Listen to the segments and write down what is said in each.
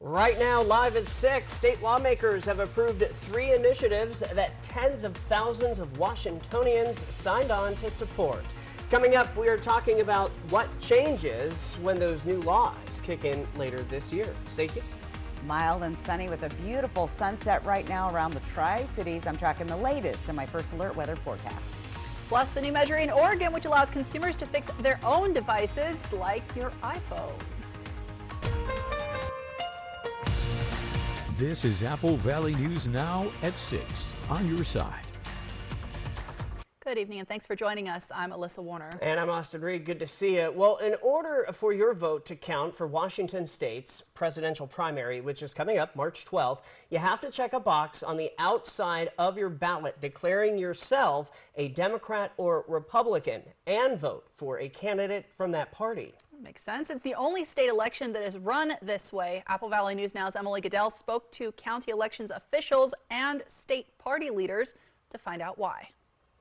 Right now, live at 6, state lawmakers have approved 3 initiatives that tens of thousands of Washingtonians signed on to support. Coming up, we are talking about what changes when those new laws kick in later this year. Stacey? Mild and sunny with a beautiful sunset right now around the Tri-Cities. I'm tracking the latest in my First Alert weather forecast. Plus, the new measure in Oregon, which allows consumers to fix their own devices like your iPhone. This is Apple Valley News Now at 6 on your side. Good evening and thanks for joining us. I'm Alyssa Warner. And I'm Austin Reed. Good to see you. Well, in order for your vote to count for Washington State's presidential primary, which is coming up March 12th, you have to check a box on the outside of your ballot declaring yourself a Democrat or Republican and vote for a candidate from that party. Makes sense. It's the only state election that is run this way. Apple Valley News Now's Emily Goodell spoke to county elections officials and state party leaders to find out why.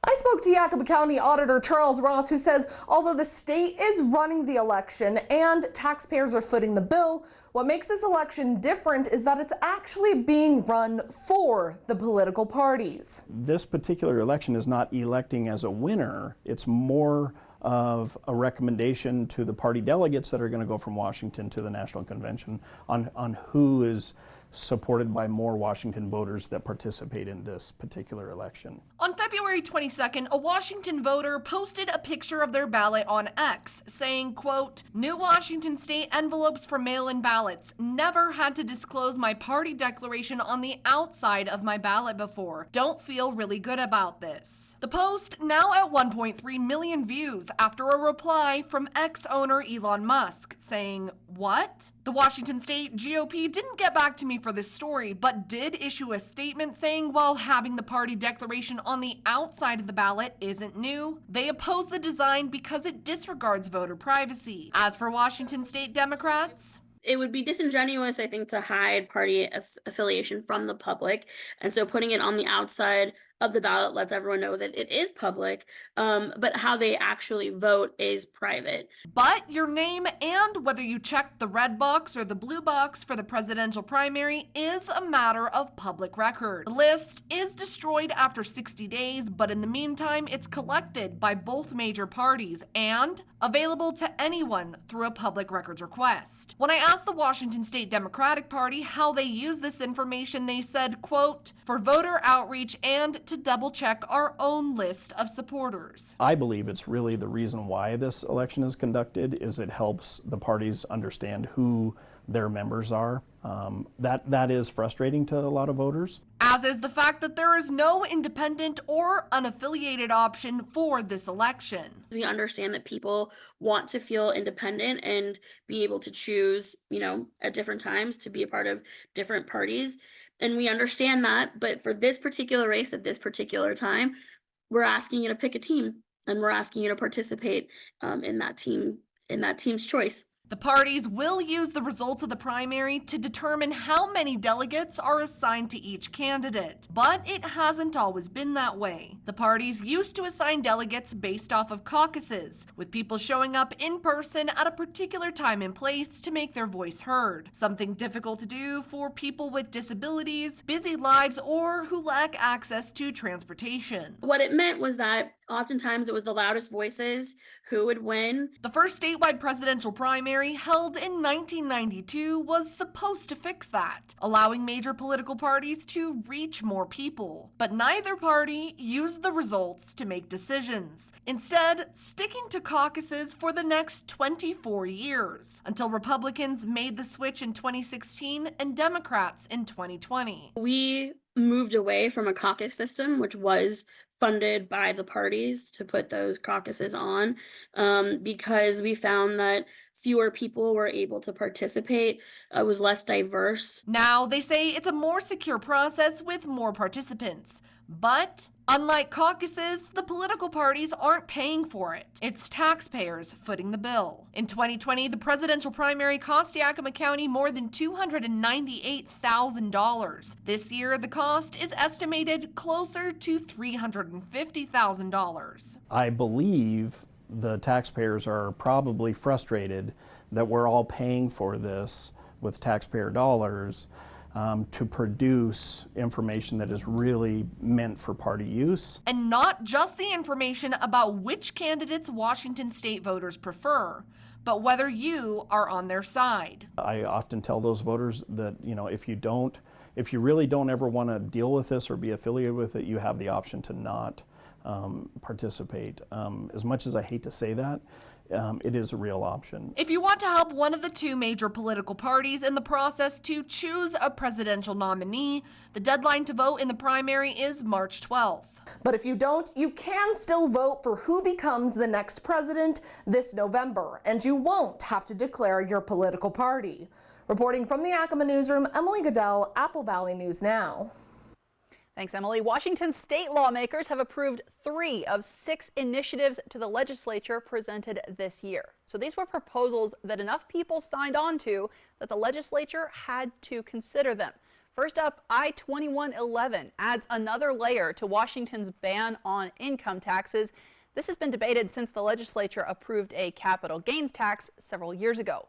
I spoke to Yakima County Auditor Charles Ross, who says although the state is running the election and taxpayers are footing the bill, what makes this election different is that it's actually being run for the political parties. This particular election is not electing as a winner. It's more of a recommendation to the party delegates that are going to go from Washington to the National Convention on who is supported by more Washington voters that participate in this particular election. On February 22nd, a Washington voter posted a picture of their ballot on X saying, quote, "New Washington State envelopes for mail-in ballots. Never had to disclose my party declaration on the outside of my ballot before. Don't feel really good about this." The post now at 1.3 million views after a reply from X owner Elon Musk saying, "What?" The Washington State GOP didn't get back to me for this story, but did issue a statement saying while having the party declaration on the outside of the ballot isn't new, they oppose the design because it disregards voter privacy. As for Washington State Democrats, it would be disingenuous, I think, to hide party affiliation from the public. And so putting it on the outside of the ballot lets everyone know that it is public, but how they actually vote is private. But your name and whether you check the red box or the blue box for the presidential primary is a matter of public record. The list is destroyed after 60 days, but in the meantime, it's collected by both major parties and available to anyone through a public records request. When I asked the Washington State Democratic Party how they use this information, they said, quote, "For voter outreach and to double check our own list of supporters." I believe it's really the reason why this election is conducted is it helps the parties understand who their members are. That is frustrating to a lot of voters. As is the fact that there is no independent or unaffiliated option for this election. We understand that people want to feel independent and be able to choose, at different times to be a part of different parties. And we understand that, but for this particular race at this particular time, we're asking you to pick a team and we're asking you to participate in that team's choice. The parties will use the results of the primary to determine how many delegates are assigned to each candidate, but it hasn't always been that way. The parties used to assign delegates based off of caucuses, with people showing up in person at a particular time and place to make their voice heard, something difficult to do for people with disabilities, busy lives, or who lack access to transportation. What it meant was that oftentimes it was the loudest voices who would win. The first statewide presidential primary, held in 1992, was supposed to fix that, allowing major political parties to reach more people. But neither party used the results to make decisions, instead sticking to caucuses for the next 24 years, until Republicans made the switch in 2016 and Democrats in 2020. We moved away from a caucus system, which was funded by the parties to put those caucuses on, because we found that fewer people were able to participate. It was less diverse. Now they say it's a more secure process with more participants. But unlike caucuses, the political parties aren't paying for it. It's taxpayers footing the bill. In 2020, the presidential primary cost Yakima County more than $298,000. This year, the cost is estimated closer to $350,000. I believe the taxpayers are probably frustrated that we're all paying for this with taxpayer dollars to produce information that is really meant for party use. And not just the information about which candidates Washington state voters prefer, but whether you are on their side. I often tell those voters that, if you really don't ever want to deal with this or be affiliated with it, you have the option to not participate. As much as I hate to say that, it is a real option. If you want to help one of the two major political parties in the process to choose a presidential nominee, the deadline to vote in the primary is March 12th. But if you don't, you can still vote for who becomes the next president this November, and you won't have to declare your political party. Reporting from the Yakima newsroom, Emily Goodell, Apple Valley News Now. Thanks, Emily. Washington state lawmakers have approved 3 of 6 initiatives to the legislature presented this year. So these were proposals that enough people signed on to that the legislature had to consider them. First up, I-2111 adds another layer to Washington's ban on income taxes. This has been debated since the legislature approved a capital gains tax several years ago.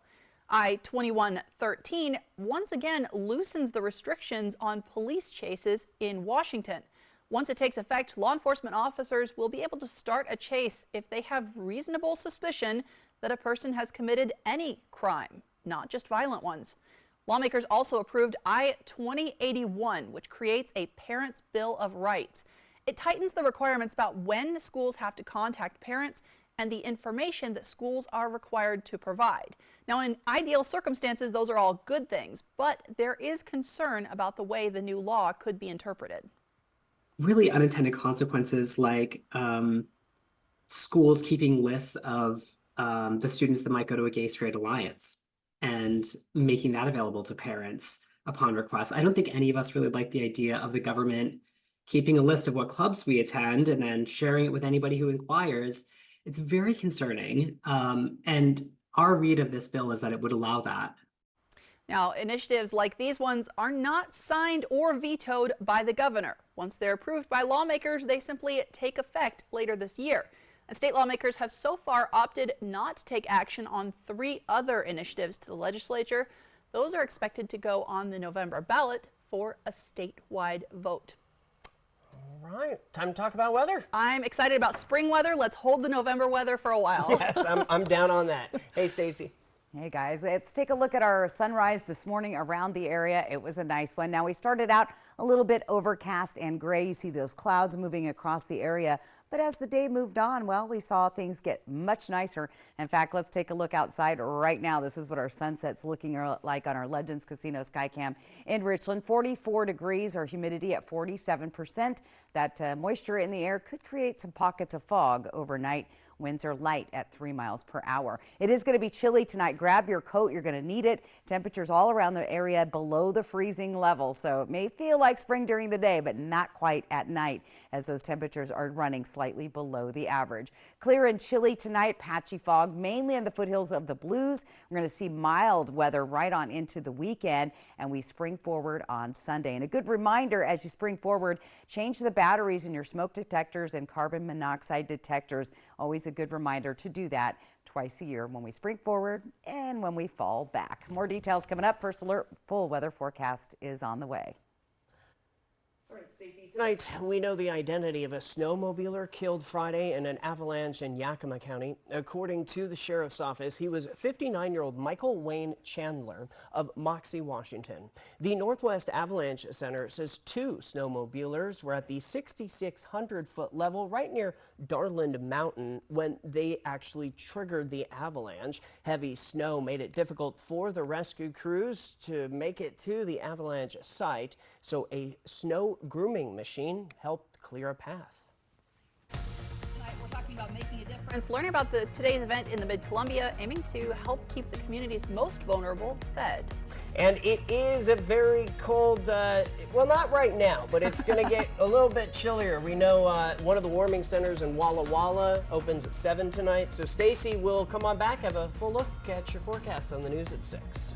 I-2113 once again loosens the restrictions on police chases in Washington. Once it takes effect, law enforcement officers will be able to start a chase if they have reasonable suspicion that a person has committed any crime, not just violent ones. Lawmakers also approved I-2081, which creates a Parents' Bill of Rights. It tightens the requirements about when schools have to contact parents and the information that schools are required to provide. Now, in ideal circumstances, those are all good things, but there is concern about the way the new law could be interpreted. Really unintended consequences like schools keeping lists of the students that might go to a gay-straight alliance and making that available to parents upon request. I don't think any of us really like the idea of the government keeping a list of what clubs we attend and then sharing it with anybody who inquires. It's very concerning, and our read of this bill is that it would allow that. Now, initiatives like these ones are not signed or vetoed by the governor. Once they're approved by lawmakers, they simply take effect later this year. And state lawmakers have so far opted not to take action on 3 other initiatives to the legislature. Those are expected to go on the November ballot for a statewide vote. All right, time to talk about weather. I'm excited about spring weather. Let's hold the November weather for a while. Yes, I'm down on that. Hey, Stacy. Hey guys, let's take a look at our sunrise this morning around the area. It was a nice one. Now we started out a little bit overcast and gray. You see those clouds moving across the area. But as the day moved on, well, we saw things get much nicer. In fact, let's take a look outside right now. This is what our sunset's looking like on our Legends Casino Skycam in Richland. 44 degrees, our humidity at 47%. That moisture in the air could create some pockets of fog overnight. Winds are light at 3 miles per hour. It is going to be chilly tonight. Grab your coat. You're going to need it. Temperatures all around the area below the freezing level. So it may feel like spring during the day, but not quite at night as those temperatures are running slightly below the average. Clear and chilly tonight. Patchy fog mainly in the foothills of the Blues. We're going to see mild weather right on into the weekend, and we spring forward on Sunday. And a good reminder as you spring forward, change the batteries in your smoke detectors and carbon monoxide detectors. Always a good reminder to do that twice a year when we spring forward and when we fall back. More details coming up. First Alert full weather forecast is on the way. All right, Stacy, tonight we know the identity of a snowmobiler killed Friday in an avalanche in Yakima County. According to the sheriff's office, he was 59-year-old Michael Wayne Chandler of Moxie, Washington. The Northwest Avalanche Center says 2 snowmobilers were at the 6,600-foot level right near Darland Mountain when they actually triggered the avalanche. Heavy snow made it difficult for the rescue crews to make it to the avalanche site, so a snow grooming machine helped clear a path. Tonight we're talking about making a difference, learning about today's event in the Mid-Columbia, aiming to help keep the communities most vulnerable fed. And it is a very cold, well, not right now, but it's going to get a little bit chillier. We know one of the warming centers in Walla Walla opens at 7 tonight. So Stacy will come on back, have a full look at your forecast on the news at 6.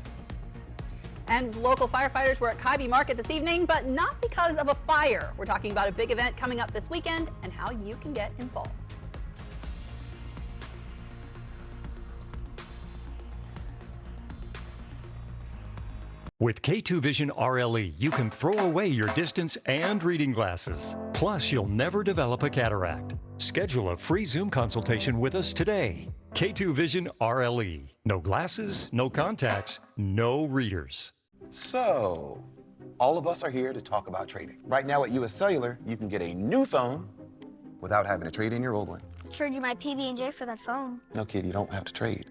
And local firefighters were at Kybee Market this evening, but not because of a fire. We're talking about a big event coming up this weekend and how you can get involved. With K2 Vision RLE, you can throw away your distance and reading glasses. Plus, you'll never develop a cataract. Schedule a free Zoom consultation with us today. K2 Vision RLE. No glasses, no contacts, no readers. So, all of us are here to talk about trading. Right now at US Cellular, you can get a new phone without having to trade in your old one. Trade you my PB&J for that phone. No, kid, you don't have to trade.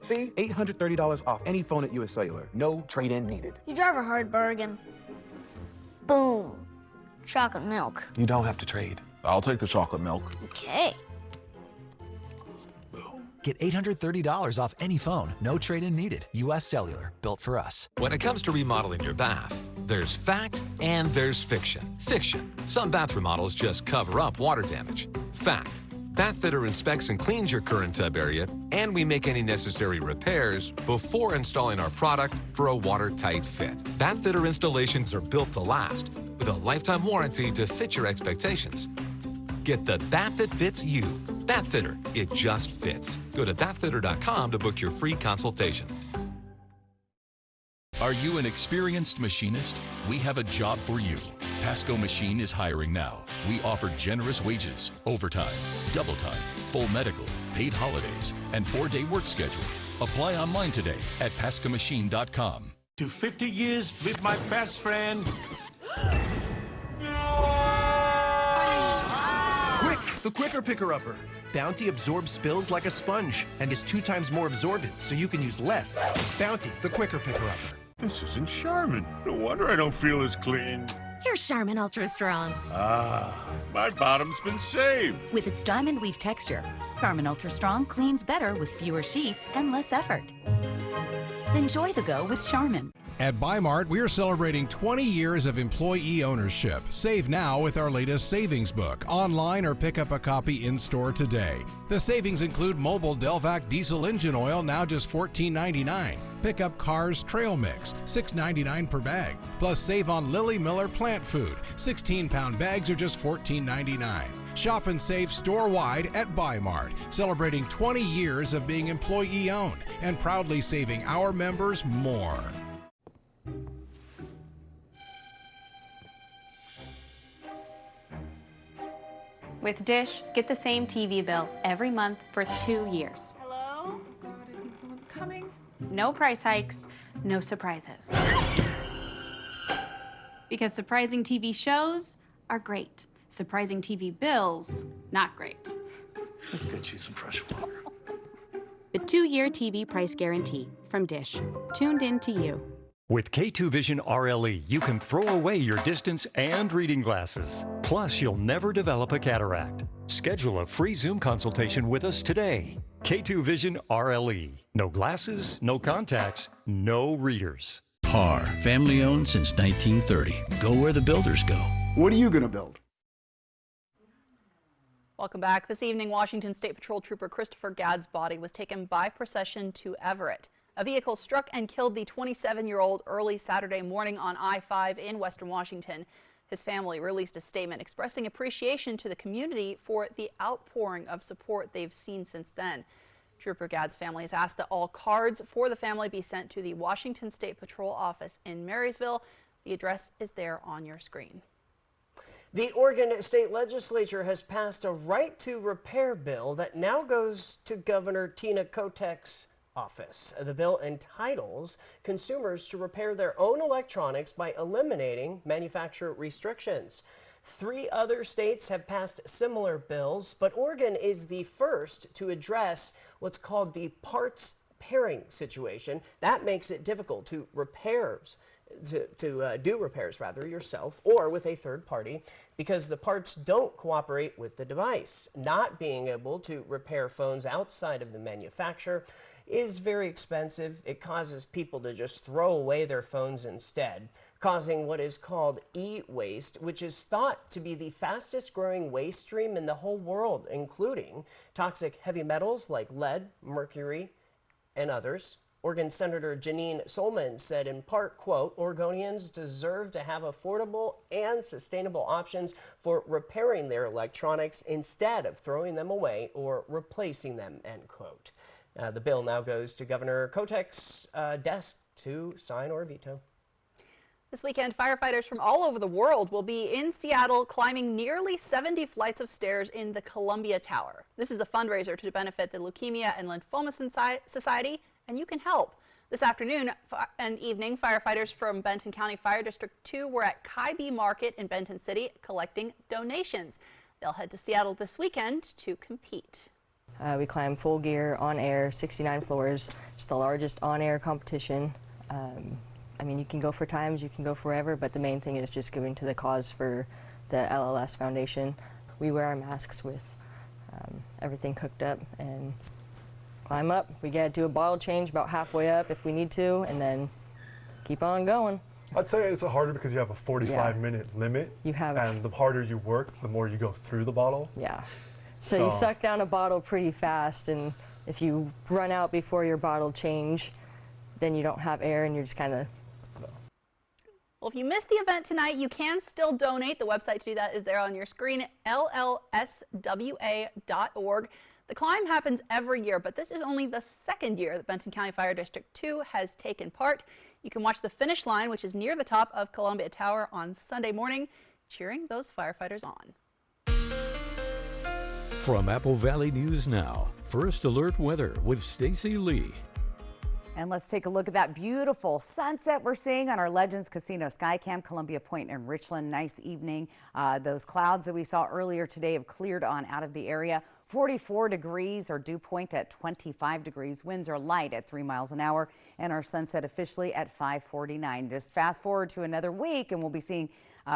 See, $830 off any phone at US Cellular. No trade-in needed. You drive a hard bargain. Boom. Chocolate milk. You don't have to trade. I'll take the chocolate milk. Okay. Get $830 off any phone. No trade-in needed. US Cellular. Built for us. When it comes to remodeling your bath, there's fact and there's fiction. Fiction. Some bath remodels just cover up water damage. Fact. Bathfitter inspects and cleans your current tub area, and we make any necessary repairs before installing our product for a watertight fit. Bathfitter installations are built to last, with a lifetime warranty to fit your expectations. Get the bath that fits you. Bathfitter, it just fits. Go to bathfitter.com to book your free consultation. Are you an experienced machinist? We have a job for you. Pasco Machine is hiring now. We offer generous wages, overtime, double time, full medical, paid holidays, and 4-day work schedule. Apply online today at pascomachine.com. To 50 years with my best friend. Quick, the Quicker Picker-Upper. Bounty absorbs spills like a sponge and is 2 times more absorbent, so you can use less. Bounty, the Quicker Picker-Upper. This isn't Charmin. No wonder I don't feel as clean. Here's Charmin Ultra Strong. Ah, my bottom's been saved. With its diamond weave texture, Charmin Ultra Strong cleans better with fewer sheets and less effort. Enjoy the go with Charmin. At Bi-Mart, we're celebrating 20 years of employee ownership. Save now with our latest savings book, online or pick up a copy in-store today. The savings include mobile Delvac diesel engine oil, now just $14.99. Pick up Cars Trail Mix, $6.99 per bag. Plus save on Lily Miller plant food. 16-pound bags are just $14.99. Shop and save store-wide at Bi-Mart, celebrating 20 years of being employee-owned and proudly saving our members more. With Dish, get the same TV bill every month for 2 years. Hello? Oh God, I think someone's coming. No price hikes, no surprises. Because surprising TV shows are great. Surprising TV bills, not great. Let's get you some fresh water. The 2-year TV price guarantee from Dish. Tuned in to you. With K2 Vision RLE, you can throw away your distance and reading glasses. Plus, you'll never develop a cataract. Schedule a free Zoom consultation with us today. K2 Vision RLE. No glasses, no contacts, no readers. PAR, family owned since 1930. Go where the builders go. What are you going to build? Welcome back. This evening, Washington State Patrol Trooper Christopher Gadd's body was taken by procession to Everett. A vehicle struck and killed the 27-year-old early Saturday morning on I-5 in Western Washington. His family released a statement expressing appreciation to the community for the outpouring of support they've seen since then. Trooper Gadd's family has asked that all cards for the family be sent to the Washington State Patrol office in Marysville. The address is there on your screen. The Oregon State Legislature has passed a right to repair bill that now goes to Governor Tina Kotek's office. The bill entitles consumers to repair their own electronics by eliminating manufacturer restrictions. 3 other states have passed similar bills, but Oregon is the first to address what's called the parts pairing situation. That makes it difficult to do repairs yourself or with a third party because the parts don't cooperate with the device. Not being able to repair phones outside of the manufacturer is very expensive. It causes people to just throw away their phones instead, causing what is called e-waste, which is thought to be the fastest growing waste stream in the whole world, including toxic heavy metals like lead, mercury, and others. Oregon Senator Janine Solman said in part, quote, Oregonians deserve to have affordable and sustainable options for repairing their electronics instead of throwing them away or replacing them, end quote. The bill now goes to Governor Kotek's desk to sign or veto. This weekend, firefighters from all over the world will be in Seattle climbing nearly 70 flights of stairs in the Columbia Tower. This is a fundraiser to benefit the Leukemia and Lymphoma Society, and you can help. This afternoon and evening, firefighters from Benton County Fire District 2 were at Kaibi Market in Benton City collecting donations. They'll head to Seattle this weekend to compete. We climb full gear, on air, 69 floors. It's the largest on-air competition. I mean, you can go for times, you can go forever, but the main thing is just giving to the cause for the LLS Foundation. We wear our masks with everything hooked up and climb up. We get to do a bottle change about halfway up if we need to, and then keep on going. I'd say it's harder because you have a 45-minute limit, and the harder you work, the more you go through the bottle. Yeah. So you suck down a bottle pretty fast, and if you run out before your bottle change, then you don't have air and you're just kind of... Well, if you missed the event tonight, you can still donate. The website to do that is there on your screen, llswa.org. The climb happens every year, but this is only the second year that Benton County Fire District 2 has taken part. You can watch the finish line, which is near the top of Columbia Tower on Sunday morning, cheering those firefighters on. From Apple Valley News Now, First Alert Weather with Stacy Lee. And let's take a look at that beautiful sunset we're seeing on our Legends Casino Skycam, Columbia Point and Richland. Nice evening. Those clouds that we saw earlier today have cleared on out of the area. 44 degrees, our dew point at 25 degrees. Winds are light at 3 miles an hour, and our sunset officially at 5:49. Just fast forward to another week and we'll be seeing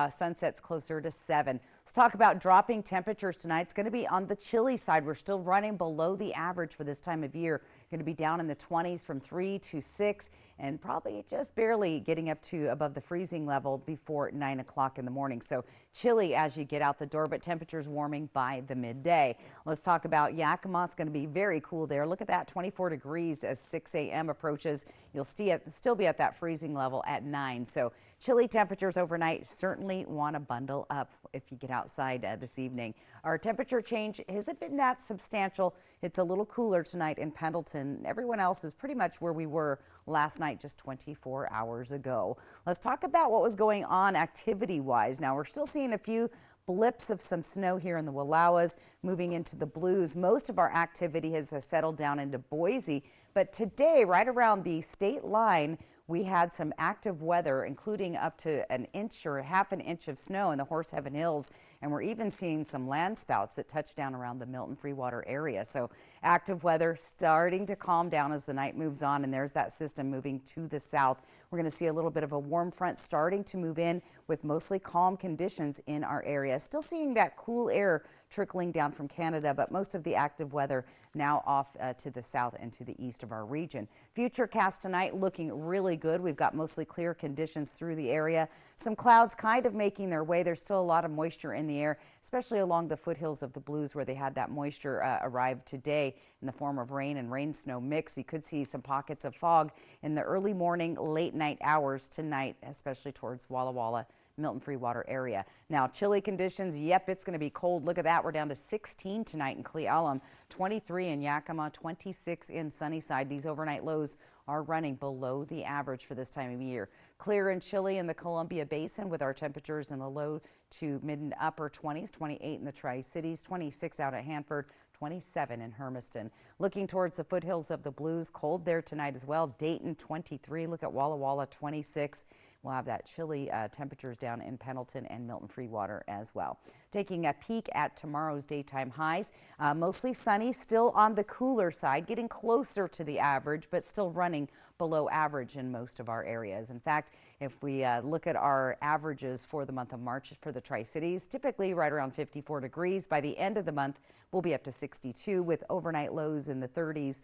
sunsets closer to 7. Let's talk about dropping temperatures tonight. It's going to be on the chilly side. We're still running below the average for this time of year. Going to be down in the 20s from 3 to 6, and probably just barely getting up to above the freezing level before 9 o'clock in the morning. So chilly as you get out the door, but temperatures warming by the midday. Let's talk about Yakima. It's going to be very cool there. Look at that, 24 degrees as 6 a.m. approaches. You'll still be at that freezing level at 9. So chilly temperatures overnight. Certainly want to bundle up if you get outside this evening. Our temperature change hasn't been that substantial. It's a little cooler tonight in Pendleton. Everyone else is pretty much where we were last night just 24 hours ago. Let's talk about what was going on activity-wise. Now, we're still seeing a few blips of some snow here in the Wallowas, moving into the Blues. Most of our activity has settled down into Boise, but today, right around the state line, we had some active weather, including up to an inch or half an inch of snow in the Horse Heaven Hills, and we're even seeing some landspouts that touch down around the Milton Freewater area. So active weather starting to calm down as the night moves on, and there's that system moving to the south. We're going to see a little bit of a warm front starting to move in with mostly calm conditions in our area. Still seeing that cool air trickling down from Canada, but most of the active weather now off to the south and to the east of our region. Futurecast tonight looking really good. We've got mostly clear conditions through the area. Some clouds kind of making their way. There's still a lot of moisture in the air, especially along the foothills of the Blues where they had that moisture arrive today in the form of rain and rain-snow mix. You could see some pockets of fog in the early morning, late night hours tonight, especially towards Walla Walla, Milton Freewater area. Now, chilly conditions. Yep, it's going to be cold. Look at that. We're down to 16 tonight in Cle Elum, 23 in Yakima, 26 in Sunnyside. These overnight lows are running below the average for this time of year. Clear and chilly in the Columbia Basin with our temperatures in the low to mid and upper 20s, 28 in the Tri-Cities, 26 out at Hanford, 27 in Hermiston. Looking towards the foothills of the Blues, cold there tonight as well. Dayton 23. Look at Walla Walla 26. We'll have that chilly temperatures down in Pendleton and Milton Freewater as well. Taking a peek at tomorrow's daytime highs, mostly sunny, still on the cooler side, getting closer to the average, but still running below average in most of our areas. In fact, if we look at our averages for the month of March for the Tri-Cities, typically right around 54 degrees. By the end of the month, we'll be up to 62 with overnight lows in the 30s,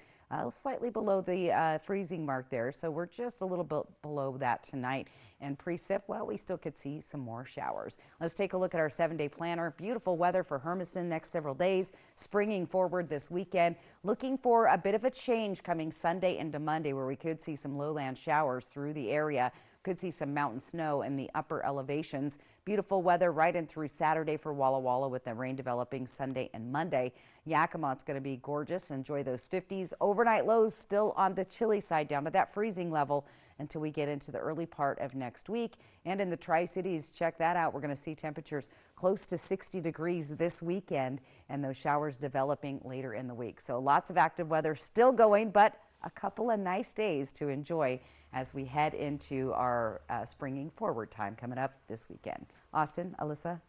slightly below the freezing mark there. So we're just a little bit below that tonight. And precip, well, we still could see some more showers. Let's take a look at our 7-day planner. Beautiful weather for Hermiston next several days, springing forward this weekend. Looking for a bit of a change coming Sunday into Monday where we could see some lowland showers through the area. Could see some mountain snow in the upper elevations. Beautiful weather right in through Saturday for Walla Walla, with the rain developing Sunday and Monday. Yakima's going to be gorgeous. Enjoy those 50s. Overnight lows still on the chilly side, down to that freezing level until we get into the early part of next week. And in the Tri-Cities, check that out. We're going to see temperatures close to 60 degrees this weekend, and those showers developing later in the week. So lots of active weather still going, but a couple of nice days to enjoy as we head into our springing forward time coming up this weekend. Austin, Alyssa.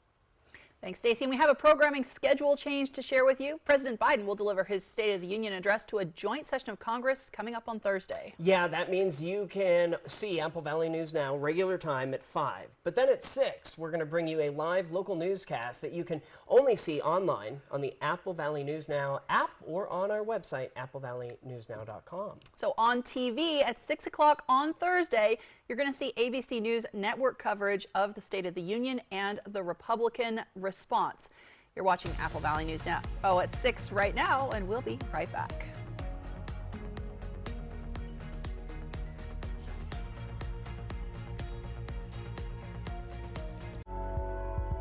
Thanks, Stacey. And we have a programming schedule change to share with you. President Biden will deliver his State of the Union address to a joint session of Congress coming up on Thursday. Yeah, that means you can see Apple Valley News Now regular time at 5. But then at 6, we're going to bring you a live local newscast that you can only see online on the Apple Valley News Now app or on our website, applevalleynewsnow.com. So on TV at 6 o'clock on Thursday, you're going to see ABC News network coverage of the State of the Union and the Republican response. You're watching Apple Valley News Now at 6 right now, and we'll be right back.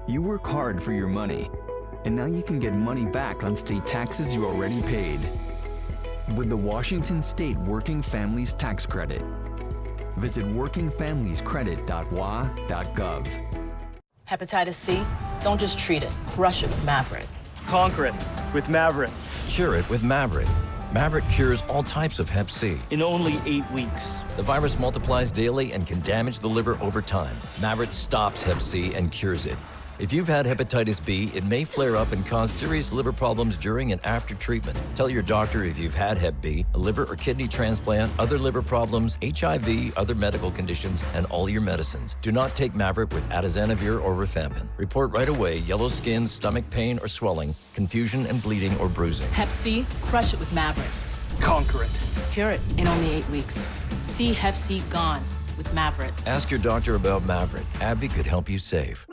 You work hard for your money, and now you can get money back on state taxes you already paid with the Washington State Working Families Tax Credit. Visit workingfamiliescredit.wa.gov. Hepatitis C? Don't just treat it. Crush it with Mavyret. Conquer it with Mavyret. Cure it with Mavyret. Mavyret cures all types of Hep C. In only 8 weeks. The virus multiplies daily and can damage the liver over time. Mavyret stops Hep C and cures it. If you've had hepatitis B, it may flare up and cause serious liver problems during and after treatment. Tell your doctor if you've had Hep B, a liver or kidney transplant, other liver problems, HIV, other medical conditions, and all your medicines. Do not take Mavyret with atazanavir or rifampin. Report right away yellow skin, stomach pain or swelling, confusion and bleeding or bruising. Hep C? Crush it with Mavyret. Conquer it. Cure it in only 8 weeks. See Hep C gone with Mavyret. Ask your doctor about Mavyret. AbbVie could help you save.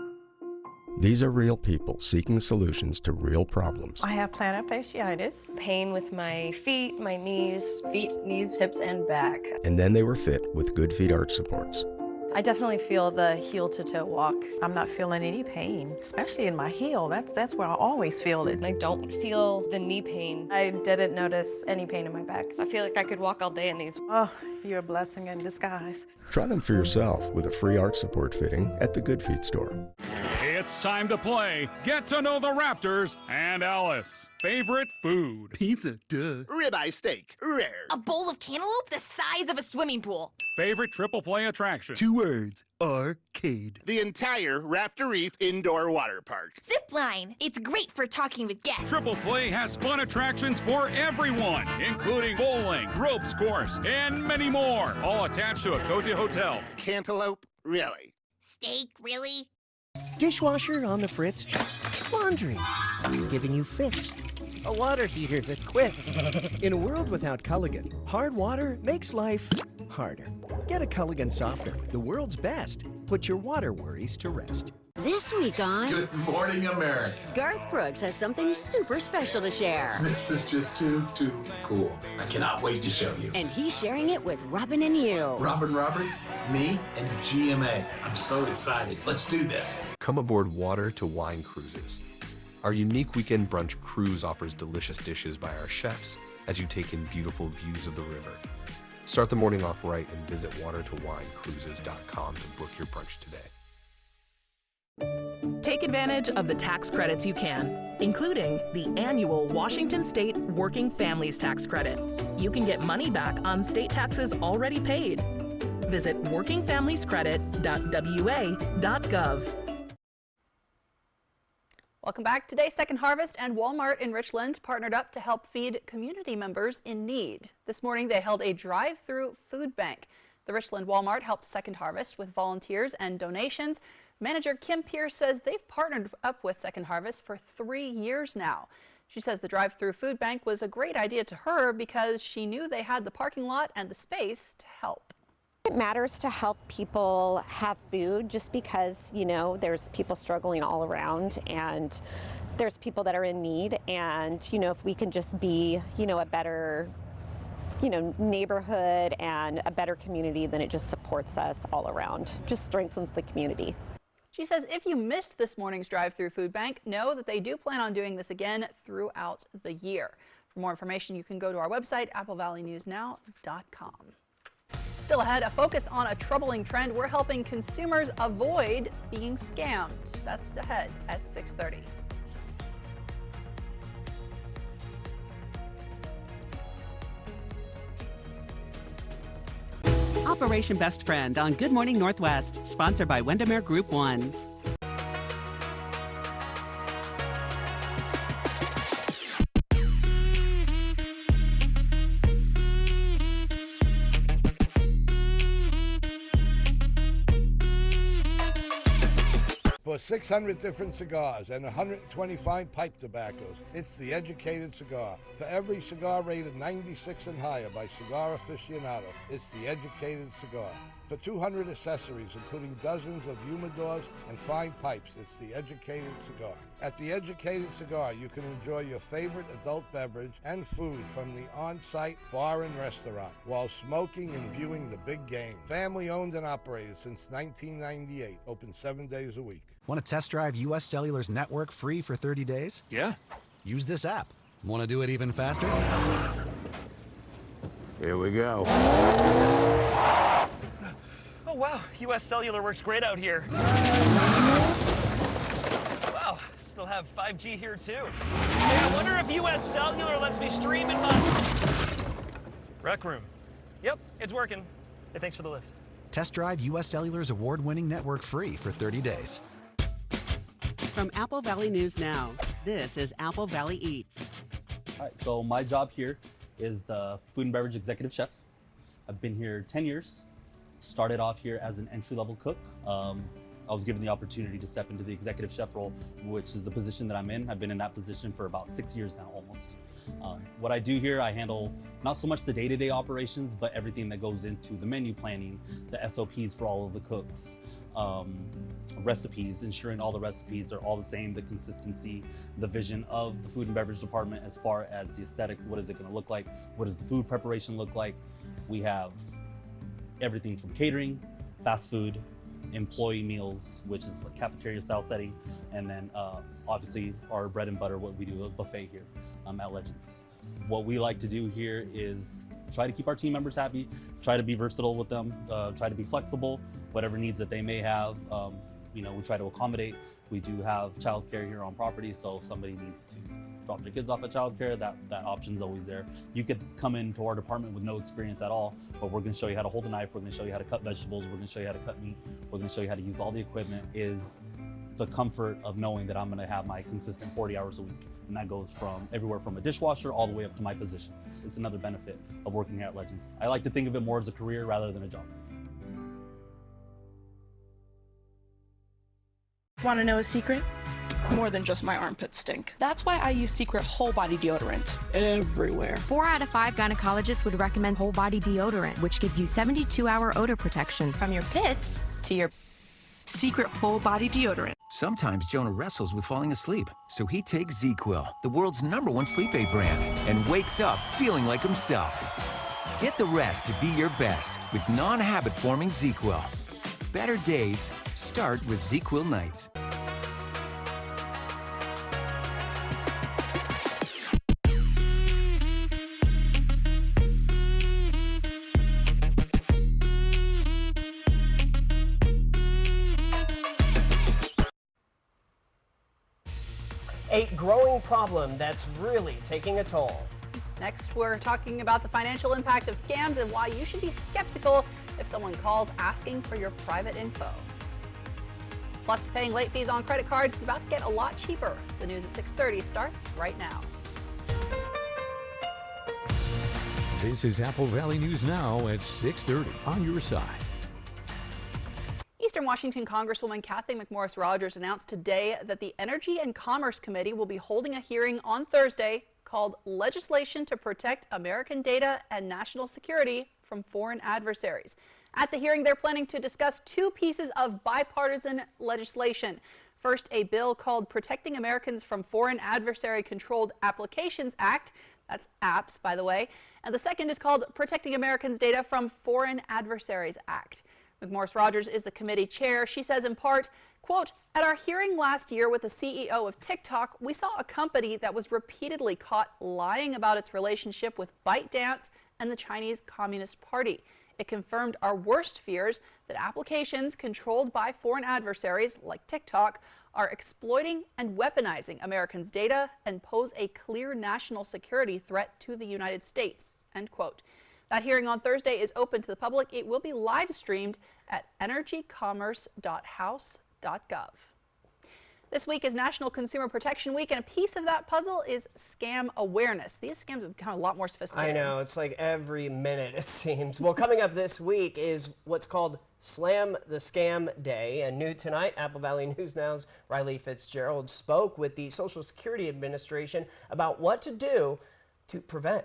These are real people seeking solutions to real problems. I have plantar fasciitis. Pain with my feet, my knees. Feet, knees, hips, and back. And then they were fit with Good Feet arch supports. I definitely feel the heel-to-toe walk. I'm not feeling any pain, especially in my heel. That's where I always feel it. I don't feel the knee pain. I didn't notice any pain in my back. I feel like I could walk all day in these. Oh, you're a blessing in disguise. Try them for yourself with a free arch support fitting at the Good Feet store. It's time to play Get to Know the Raptors and Alice. Favorite food? Pizza, duh. Ribeye steak, rare. A bowl of cantaloupe the size of a swimming pool. Favorite triple play attraction? 2 words, arcade. The entire Raptor Reef Indoor Water Park. Zipline. It's great for talking with guests. Triple Play has fun attractions for everyone, including bowling, ropes course, and many more, all attached to a cozy hotel. Cantaloupe, really? Steak, really? Dishwasher on the fritz. Laundry giving you fits. A water heater that quits. In a world without Culligan, hard water makes life harder. Get a Culligan softener, the world's best. Put your water worries to rest. This week on Good Morning America, Garth Brooks has something super special to share. This is just too cool. I cannot wait to show you. And he's sharing it with Robin and you. Robin Roberts, me, and GMA. I'm so excited. Let's do this. Come aboard Water to Wine Cruises. Our unique weekend brunch cruise offers delicious dishes by our chefs as you take in beautiful views of the river. Start the morning off right and visit watertowinecruises.com to book your brunch today. Take advantage of the tax credits you can, including the annual Washington State Working Families Tax Credit. You can get money back on state taxes already paid. Visit workingfamiliescredit.wa.gov. Welcome back. Today, Second Harvest and Walmart in Richland partnered up to help feed community members in need. This morning, they held a drive-through food bank. The Richland Walmart helped Second Harvest with volunteers and donations. Manager Kim Pierce says they've partnered up with Second Harvest for 3 years now. She says the drive-through food bank was a great idea to her because she knew they had the parking lot and the space to help. It matters to help people have food just because, you know, there's people struggling all around and there's people that are in need. And, you know, if we can just be, you know, a better neighborhood and a better community, then it just supports us all around, just strengthens the community. She says if you missed this morning's drive-through food bank, know that they do plan on doing this again throughout the year. For more information, you can go to our website, applevalleynewsnow.com. Still ahead, a focus on a troubling trend. We're helping consumers avoid being scammed. That's ahead at 6:30. Operation Best Friend on Good Morning Northwest, sponsored by Windermere Group 1. For 600 different cigars and 120 fine pipe tobaccos, it's The Educated Cigar. For every cigar rated 96 and higher by Cigar Aficionado, it's The Educated Cigar. For 200 accessories, including dozens of humidors and fine pipes, it's The Educated Cigar. At The Educated Cigar, you can enjoy your favorite adult beverage and food from the on-site bar and restaurant while smoking and viewing the big game. Family owned and operated since 1998, open 7 days a week. Want to test drive U.S. Cellular's network free for 30 days? Yeah. Use this app. Want to do it even faster? Here we go. Oh, wow. U.S. Cellular works great out here. Wow. Still have 5G here, too. Hey, I wonder if U.S. Cellular lets me stream in my... Rec room. Yep, it's working. Hey, thanks for the lift. Test drive U.S. Cellular's award-winning network free for 30 days. From Apple Valley News Now, this is Apple Valley Eats. All right, so my job here is the food and beverage executive chef. I've been here 10 years. Started off here as an entry-level cook. I was given the opportunity to step into the executive chef role, which is the position that I'm in. I've been in that position for about 6 years now, almost. What I do here, I handle not so much the day-to-day operations, but everything that goes into the menu planning, the SOPs for all of the cooks, recipes, ensuring all the recipes are all the same, the consistency, the vision of the food and beverage department as far as the aesthetics, what is it going to look like, what does the food preparation look like. We have everything from catering, fast food, employee meals, which is a cafeteria style setting, and then obviously our bread and butter, what we do, a buffet here at Legends. What we like to do here is try to keep our team members happy, try to be versatile with them, try to be flexible, whatever needs that they may have, we try to accommodate. We do have childcare here on property, so if somebody needs to drop their kids off at childcare, that option's always there. You could come into our department with no experience at all, but we're gonna show you how to hold a knife, we're gonna show you how to cut vegetables, we're gonna show you how to cut meat, we're gonna show you how to use all the equipment. Is the comfort of knowing that I'm gonna have my consistent 40 hours a week. And that goes from everywhere from a dishwasher all the way up to my position. It's another benefit of working here at Legends. I like to think of it more as a career rather than a job. Want to know a secret? More than just my armpits stink. That's why I use Secret Whole Body Deodorant everywhere. 4 out of 5 gynecologists would recommend whole body deodorant, which gives you 72-hour odor protection from your pits to your... Secret Whole Body Deodorant. Sometimes Jonah wrestles with falling asleep, so he takes ZzzQuil, the world's #1 sleep aid brand, and wakes up feeling like himself. Get the rest to be your best with non-habit forming ZzzQuil. Better days start with ZzzQuil nights. A growing problem that's really taking a toll. Next, we're talking about the financial impact of scams and why you should be skeptical if someone calls asking for your private info. Plus, paying late fees on credit cards is about to get a lot cheaper. The news at 6:30 starts right now. This is Apple Valley News Now at 6:30 on your side. Eastern Washington Congresswoman Kathy McMorris Rogers announced today that the Energy and Commerce Committee will be holding a hearing on Thursday called Legislation to Protect American Data and National Security from Foreign Adversaries. At the hearing, they're planning to discuss 2 pieces of bipartisan legislation. First, a bill called Protecting Americans from Foreign Adversary Controlled Applications Act. That's apps, by the way. And the second is called Protecting Americans' Data from Foreign Adversaries Act. McMorris Rogers is the committee chair. She says in part, quote, "At our hearing last year with the CEO of TikTok, we saw a company that was repeatedly caught lying about its relationship with ByteDance and the Chinese Communist Party. It confirmed our worst fears that applications controlled by foreign adversaries like TikTok are exploiting and weaponizing Americans' data and pose a clear national security threat to the United States," end quote. That hearing on Thursday is open to the public. It will be live streamed at energycommerce.house.gov. This week is National Consumer Protection Week, and a piece of that puzzle is scam awareness. These scams have become a lot more sophisticated. I know, it's like every minute it seems. Well, coming up this week is what's called Slam the Scam Day. And new tonight, Apple Valley News Now's Riley Fitzgerald spoke with the Social Security Administration about what to do to prevent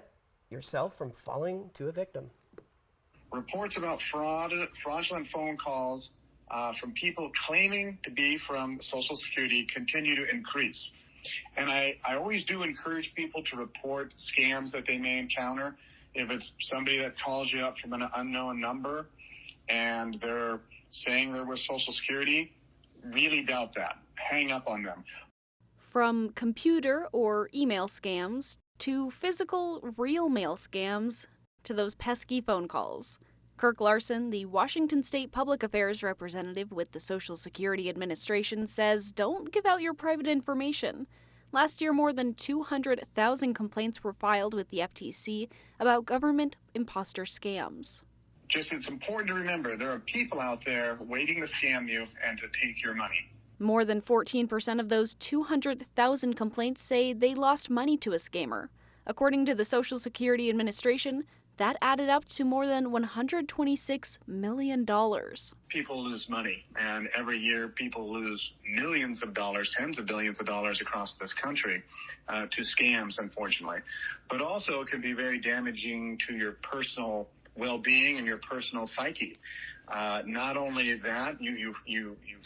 yourself from falling to a victim. Reports about fraudulent phone calls from people claiming to be from Social Security continue to increase. And I always do encourage people to report scams that they may encounter. If it's somebody that calls you up from an unknown number and they're saying they're with Social Security, really doubt that. Hang up on them. From computer or email scams to physical real mail scams to those pesky phone calls. Kirk Larson, the Washington State Public Affairs representative with the Social Security Administration, says don't give out your private information. Last year, more than 200,000 complaints were filed with the FTC about government imposter scams. Just it's important to remember there are people out there waiting to scam you and to take your money. More than 14% of those 200,000 complaints say they lost money to a scammer. According to the Social Security Administration, that added up to more than $126 million. People lose money, and every year people lose millions of dollars, tens of billions of dollars across this country to scams, unfortunately. But also it can be very damaging to your personal well-being and your personal psyche. Not only that, you've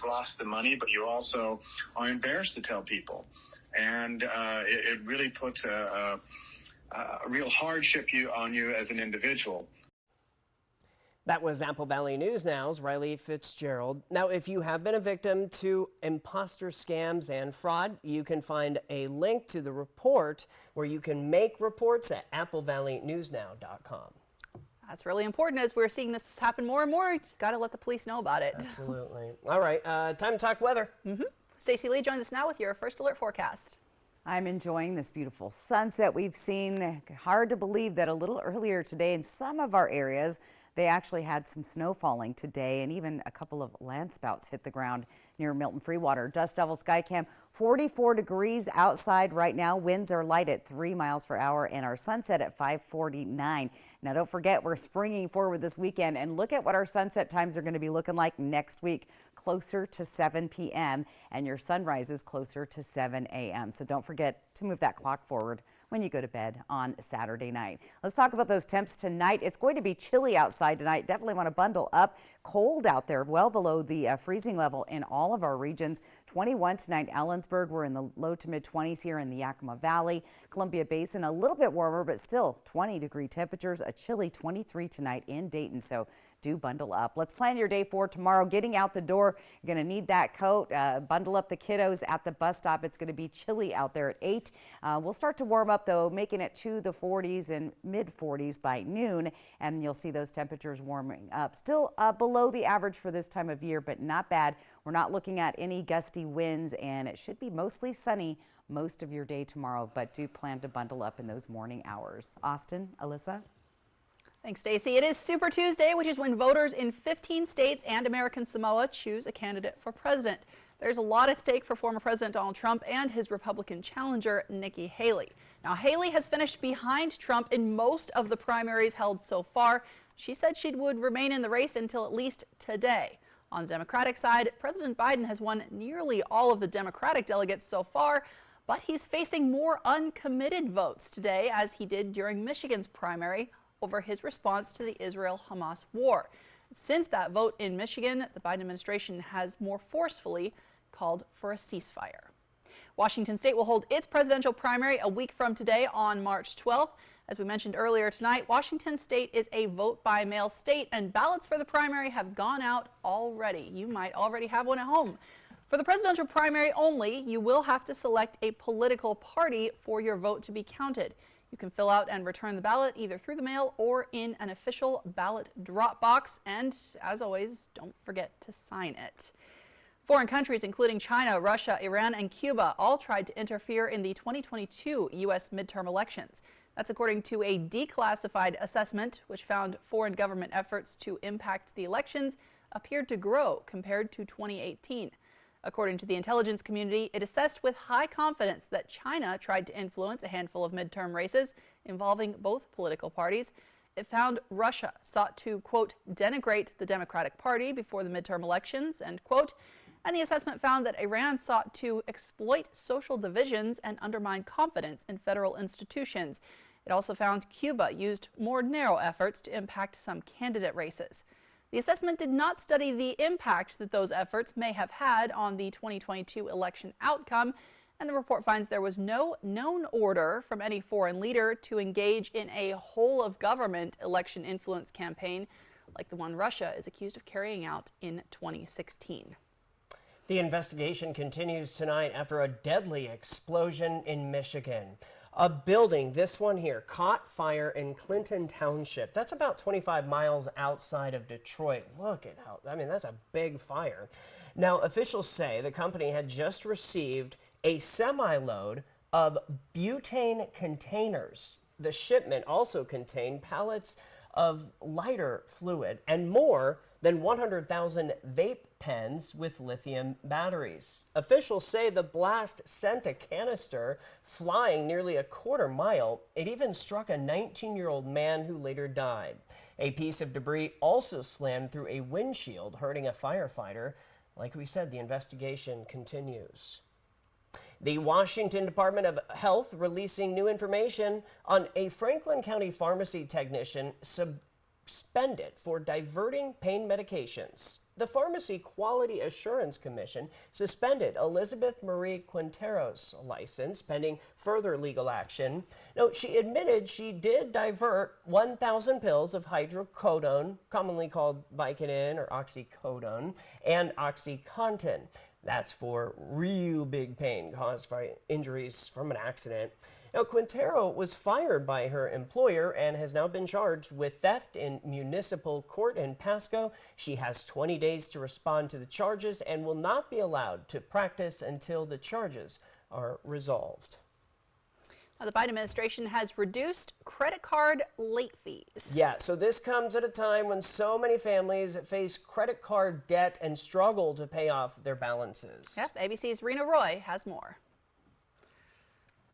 lost the money, but you also are embarrassed to tell people. And it really puts a real hardship on you as an individual. That was Apple Valley News Now's Riley Fitzgerald. Now, if you have been a victim to imposter scams and fraud, you can find a link to the report where you can make reports at applevalleynewsnow.com. That's really important as we're seeing this happen more and more. You got to let the police know about it. Absolutely. All right, time to talk weather. Stacey Lee joins us now with your first alert forecast. I'm enjoying this beautiful sunset we've seen. Hard to believe that a little earlier today in some of our areas, they actually had some snow falling today, and even a couple of landspouts hit the ground near Milton Freewater. Dust Devil Skycam, 44 degrees outside right now. Winds are light at 3 miles per hour, and our sunset at 5:49. Now, don't forget, we're springing forward this weekend, and look at what our sunset times are going to be looking like next week. Closer to 7 p.m. and your sunrise is closer to 7 a.m. So don't forget to move that clock forward when you go to bed on Saturday night. Let's talk about those temps tonight. It's going to be chilly outside tonight. Definitely want to bundle up. Cold out there, well below the freezing level in all of our regions. 21 tonight, Ellensburg. We're in the low to mid 20s here in the Yakima Valley. Columbia Basin, a little bit warmer, but still 20-degree temperatures. A chilly 23 tonight in Dayton. So do bundle up. Let's plan your day for tomorrow. Getting out the door, you're going to need that coat. Bundle up the kiddos at the bus stop. It's going to be chilly out there at 8. We'll start to warm up, though, making it to the 40s and mid 40s by noon, and you'll see those temperatures warming up. Still below the average for this time of year, but not bad. We're not looking at any gusty winds, and it should be mostly sunny most of your day tomorrow, but do plan to bundle up in those morning hours. Austin, Alyssa? Thanks, Stacey. It is Super Tuesday, which is when voters in 15 states and American Samoa choose a candidate for president. There's a lot at stake for former President Donald Trump and his Republican challenger, Nikki Haley. Now, Haley has finished behind Trump in most of the primaries held so far. She said she would remain in the race until at least today. On the Democratic side, President Biden has won nearly all of the Democratic delegates so far, but he's facing more uncommitted votes today, as he did during Michigan's primary, over his response to the Israel-Hamas war. Since that vote in Michigan, the Biden administration has more forcefully called for a ceasefire. Washington State will hold its presidential primary a week from today on March 12th. As we mentioned earlier tonight, Washington State is a vote-by-mail state, and ballots for the primary have gone out already. You might already have one at home. For the presidential primary only, you will have to select a political party for your vote to be counted. You can fill out and return the ballot either through the mail or in an official ballot drop box. And as always, don't forget to sign it. Foreign countries, including China, Russia, Iran, and Cuba, all tried to interfere in the 2022 U.S. midterm elections. That's according to a declassified assessment, which found foreign government efforts to impact the elections appeared to grow compared to 2018. According to the intelligence community, it assessed with high confidence that China tried to influence a handful of midterm races involving both political parties. It found Russia sought to, quote, denigrate the Democratic Party before the midterm elections, end quote. And the assessment found that Iran sought to exploit social divisions and undermine confidence in federal institutions. It also found Cuba used more narrow efforts to impact some candidate races. The assessment did not study the impact that those efforts may have had on the 2022 election outcome, and the report finds there was no known order from any foreign leader to engage in a whole-of-government election influence campaign like the one Russia is accused of carrying out in 2016. The investigation continues tonight after a deadly explosion in Michigan. A building, this one here, caught fire in Clinton Township. That's about 25 miles outside of Detroit. Look at how, that's a big fire. Now, officials say the company had just received a semi-load of butane containers. The shipment also contained pallets of lighter fluid and more than 100,000 vape pens with lithium batteries. Officials say the blast sent a canister flying nearly a quarter mile. It even struck a 19-year-old man who later died. A piece of debris also slammed through a windshield, hurting a firefighter. Like we said, the investigation continues. The Washington Department of Health releasing new information on a Franklin County pharmacy technician suspended for diverting pain medications. The Pharmacy Quality Assurance Commission suspended Elizabeth Marie Quintero's license pending further legal action. Now, she admitted she did divert 1,000 pills of hydrocodone, commonly called Vicodin or oxycodone, and OxyContin. That's for real big pain caused by injuries from an accident. Now, Quintero was fired by her employer and has now been charged with theft in municipal court in Pasco. She has 20 days to respond to the charges and will not be allowed to practice until the charges are resolved. Now, the Biden administration has reduced credit card late fees. Yeah, so this comes at a time when so many families face credit card debt and struggle to pay off their balances. Yep, ABC's Rena Roy has more.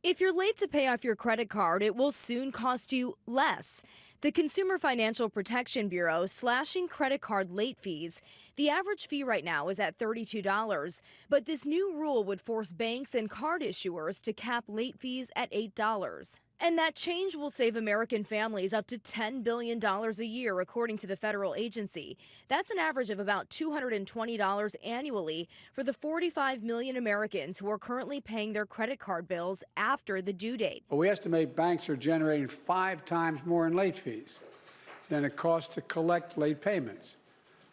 If you're late to pay off your credit card, it will soon cost you less. The Consumer Financial Protection Bureau slashing credit card late fees. The average fee right now is at $32, but this new rule would force banks and card issuers to cap late fees at $8. And that change will save American families up to $10 billion a year, according to the federal agency. That's an average of about $220 annually for the 45 million Americans who are currently paying their credit card bills after the due date. Well, we estimate banks are generating 5 times more in late fees than it costs to collect late payments.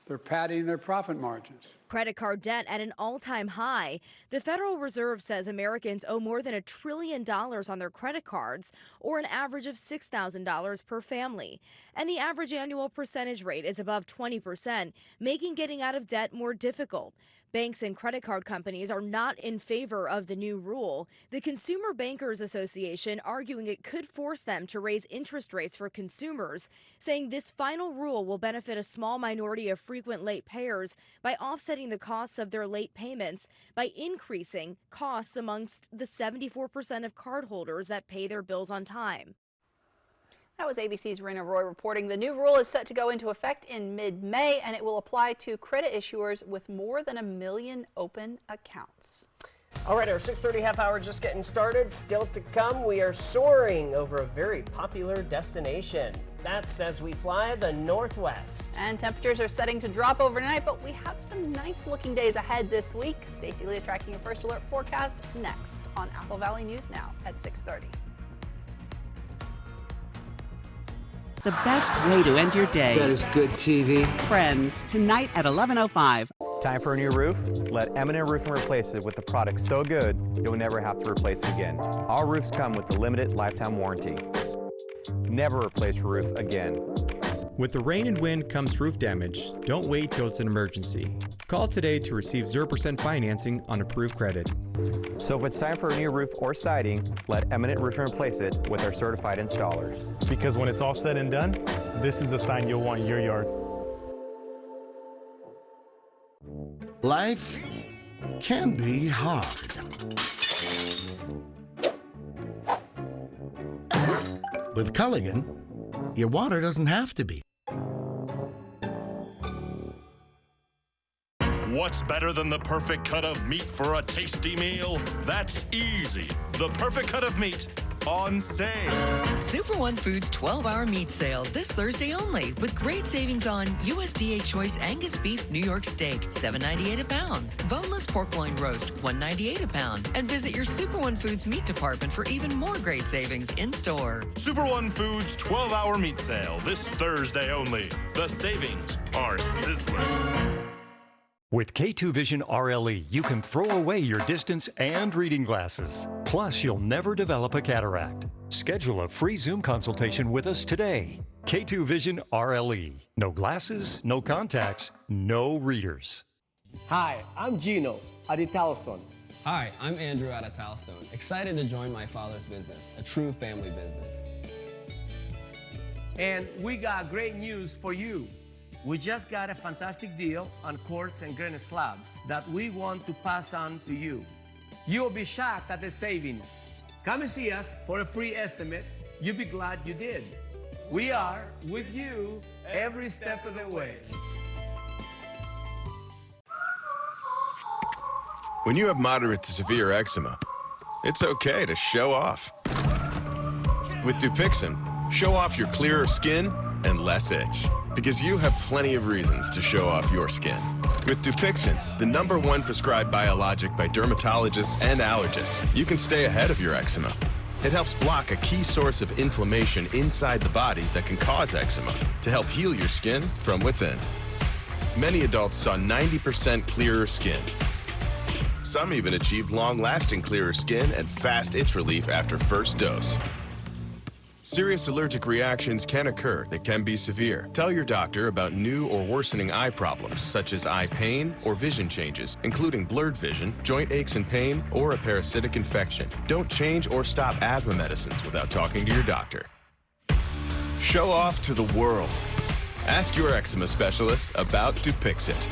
They're padding their profit margins. Credit card debt at an all-time high. The Federal Reserve says Americans owe more than $1 trillion on their credit cards, or an average of $6,000 per family. And the average annual percentage rate is above 20%, making getting out of debt more difficult. Banks and credit card companies are not in favor of the new rule. The Consumer Bankers Association arguing it could force them to raise interest rates for consumers, saying this final rule will benefit a small minority of frequent late payers by offsetting the costs of their late payments by increasing costs amongst the 74% of cardholders that pay their bills on time. That was ABC's Rena Roy reporting. The new rule is set to go into effect in mid-May, and it will apply to credit issuers with more than 1 million open accounts. All right, our 6:30 half hour just getting started. Still to come, we are soaring over a very popular destination. That's as we fly the Northwest. And temperatures are setting to drop overnight, but we have some nice looking days ahead this week. Stacey Lee is tracking your first alert forecast next on Apple Valley News Now at 6:30. the best way to end your day. That is good TV. Friends, tonight at 11:05. Time for a new roof? Let Eminent Roofing replace it with the product so good you'll never have to replace it again. Our roofs come with the limited lifetime warranty. Never replace your roof again. With the rain and wind comes roof damage. Don't wait till it's an emergency. Call today to receive 0% financing on approved credit. So if it's time for a new roof or siding, let Eminent Roofing replace it with our certified installers. Because when it's all said and done, this is the sign you'll want in your yard. Life can be hard. With Culligan, your water doesn't have to be. What's better than the perfect cut of meat for a tasty meal? That's easy. The perfect cut of meat on sale. Super One Foods 12-hour meat sale this Thursday only with great savings on USDA Choice Angus Beef New York Steak, $7.98 a pound. Boneless pork loin roast, $1.98 a pound. And visit your Super One Foods meat department for even more great savings in store. Super One Foods 12-hour meat sale this Thursday only. The savings are sizzling. With K2 Vision RLE, you can throw away your distance and reading glasses. Plus, you'll never develop a cataract. Schedule a free Zoom consultation with us today. K2 Vision RLE. No glasses, no contacts, no readers. Hi, I'm Gino at Italstone. Hi, I'm Andrew at Italstone. Excited to join my father's business, a true family business. And we got great news for you. We just got a fantastic deal on quartz and granite slabs that we want to pass on to you. You'll be shocked at the savings. Come and see us for a free estimate. You'll be glad you did. We are with you every step of the way. When you have moderate to severe eczema, it's okay to show off. With Dupixent, show off your clearer skin and less itch. Because you have plenty of reasons to show off your skin. With Dupixent, the #1 prescribed biologic by dermatologists and allergists, you can stay ahead of your eczema. It helps block a key source of inflammation inside the body that can cause eczema to help heal your skin from within. Many adults saw 90% clearer skin. Some even achieved long-lasting clearer skin and fast itch relief after first dose. Serious allergic reactions can occur that can be severe. Tell your doctor about new or worsening eye problems, such as eye pain or vision changes, including blurred vision, joint aches and pain, or a parasitic infection. Don't change or stop asthma medicines without talking to your doctor. Show off to the world. Ask your eczema specialist about Dupixent.